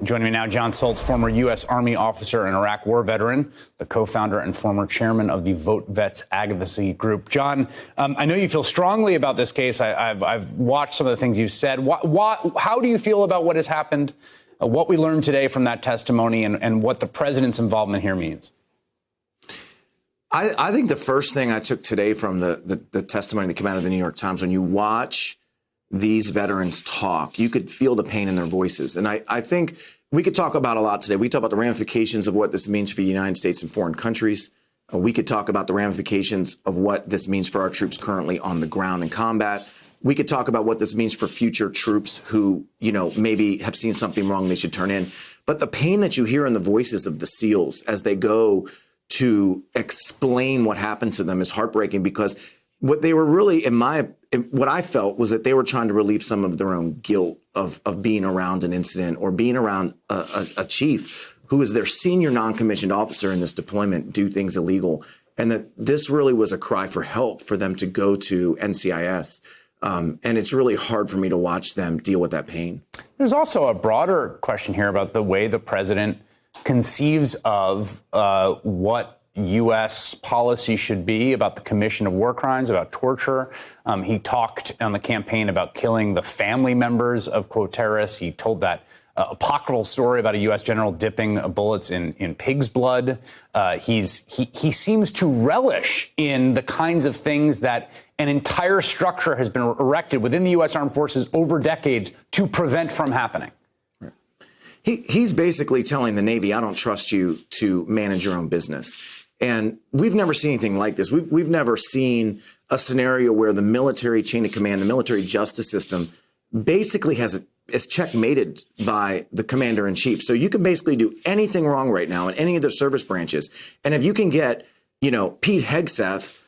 Joining me now, John Sultz, former U.S. Army officer and Iraq war veteran, the co-founder and former chairman of the Vote Vets Advocacy Group. John, I know you feel strongly about this case. I've watched some of the things you've said. How do you feel about what has happened, what we learned today from that testimony, and what the president's involvement here means? I think the first thing I took today from the testimony that came out of the New York Times, when you watch these veterans talk, you could feel the pain in their voices. And I think we could talk about a lot today. We talk about the ramifications of what this means for the United States and foreign countries. We could talk about the ramifications of what this means for our troops currently on the ground in combat. We could talk about what this means for future troops who, maybe have seen something wrong they should turn in. But the pain that you hear in the voices of the SEALs as they go to explain what happened to them is heartbreaking, because what they were really, what I felt was that they were trying to relieve some of their own guilt of being around an incident or being around a chief who is their senior non-commissioned officer in this deployment do things illegal. And that this really was a cry for help for them to go to NCIS. And it's really hard for me to watch them deal with that pain. There's also a broader question here about the way the president conceives of what U.S. policy should be about the commission of war crimes, about torture. He talked on the campaign about killing the family members of, quote, terrorists. He told that apocryphal story about a U.S. general dipping bullets in pig's blood. He seems to relish in the kinds of things that an entire structure has been erected within the U.S. Armed Forces over decades to prevent from happening. He's basically telling the Navy, I don't trust you to manage your own business. And we've never seen anything like this. We've never seen a scenario where the military chain of command, the military justice system, basically is checkmated by the commander in chief. So you can basically do anything wrong right now in any of the service branches. And if you can get, Pete Hegseth,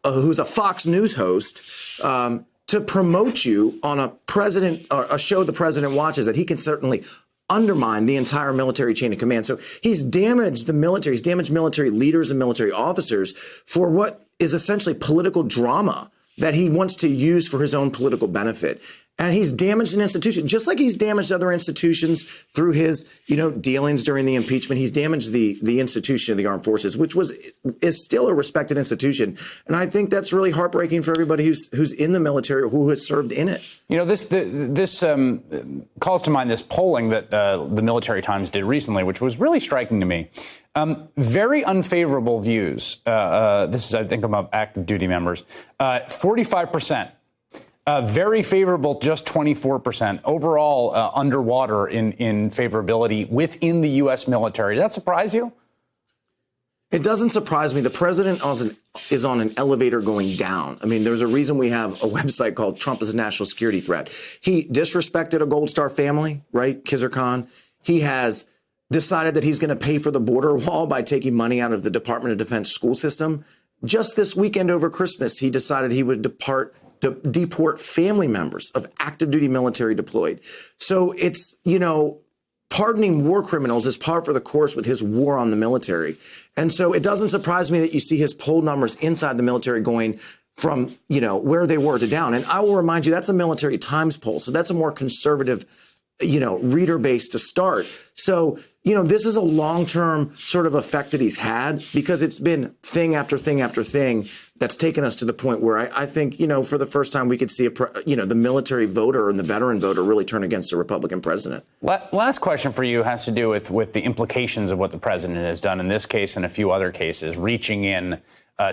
who's a Fox News host, to promote you on a show the president watches, that he can certainly undermine the entire military chain of command. So he's damaged the military. He's damaged military leaders and military officers for what is essentially political drama that he wants to use for his own political benefit. And he's damaged an institution, just like he's damaged other institutions through his, dealings during the impeachment. He's damaged the institution of the armed forces, which is still a respected institution. And I think that's really heartbreaking for everybody who's in the military or who has served in it. This calls to mind this polling that the Military Times did recently, which was really striking to me. Very unfavorable views. This is, I think, among active duty members. 45%. Very favorable, just 24%. Overall, underwater in favorability within the U.S. military. Does that surprise you? It doesn't surprise me. The president is on an elevator going down. I mean, there's a reason we have a website called Trump is a National Security Threat. He disrespected a Gold Star family, right? Khizr Khan. He has decided that he's going to pay for the border wall by taking money out of the Department of Defense school system. Just this weekend over Christmas, he decided he would deport family members of active duty military deployed. So it's, pardoning war criminals is par for the course with his war on the military. And so it doesn't surprise me that you see his poll numbers inside the military going from, where they were to down. And I will remind you, that's a Military Times poll. So that's a more conservative, reader base to start. So, this is a long-term sort of effect that he's had, because it's been thing after thing after thing that's taken us to the point where I think, for the first time we could see, the military voter and the veteran voter really turn against a Republican president. Last question for you has to do with the implications of what the president has done in this case and a few other cases, reaching in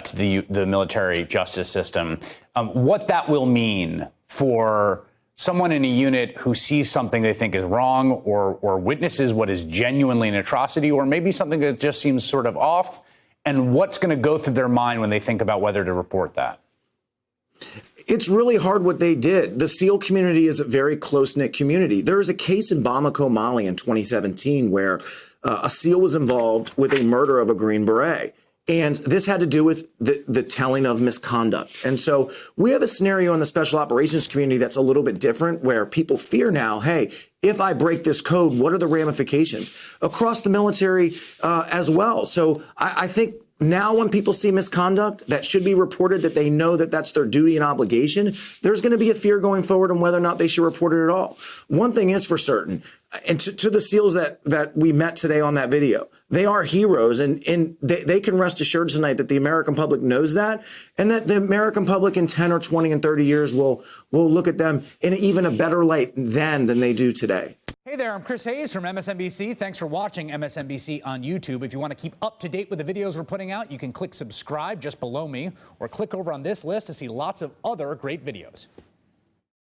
to the military justice system. What that will mean for someone in a unit who sees something they think is wrong or witnesses what is genuinely an atrocity, or maybe something that just seems sort of off, and what's going to go through their mind when they think about whether to report that? It's really hard what they did. The SEAL community is a very close-knit community. There was a case in Bamako, Mali in 2017 where a SEAL was involved with a murder of a Green Beret. And this had to do with the telling of misconduct. And so we have a scenario in the special operations community that's a little bit different, where people fear now, hey, if I break this code, what are the ramifications across the military as well? So I think now when people see misconduct that should be reported, that they know that that's their duty and obligation, there's going to be a fear going forward on whether or not they should report it at all. One thing is for certain, and to the SEALs that we met today on that video, they are heroes, and they can rest assured tonight that the American public knows that, and that the American public in 10 or 20 and 30 years will look at them in even a better light then than they do today. Hey there, I'm Chris Hayes from MSNBC. Thanks for watching MSNBC on YouTube. If you want to keep up to date with the videos we're putting out, you can click subscribe just below me, or click over on this list to see lots of other great videos.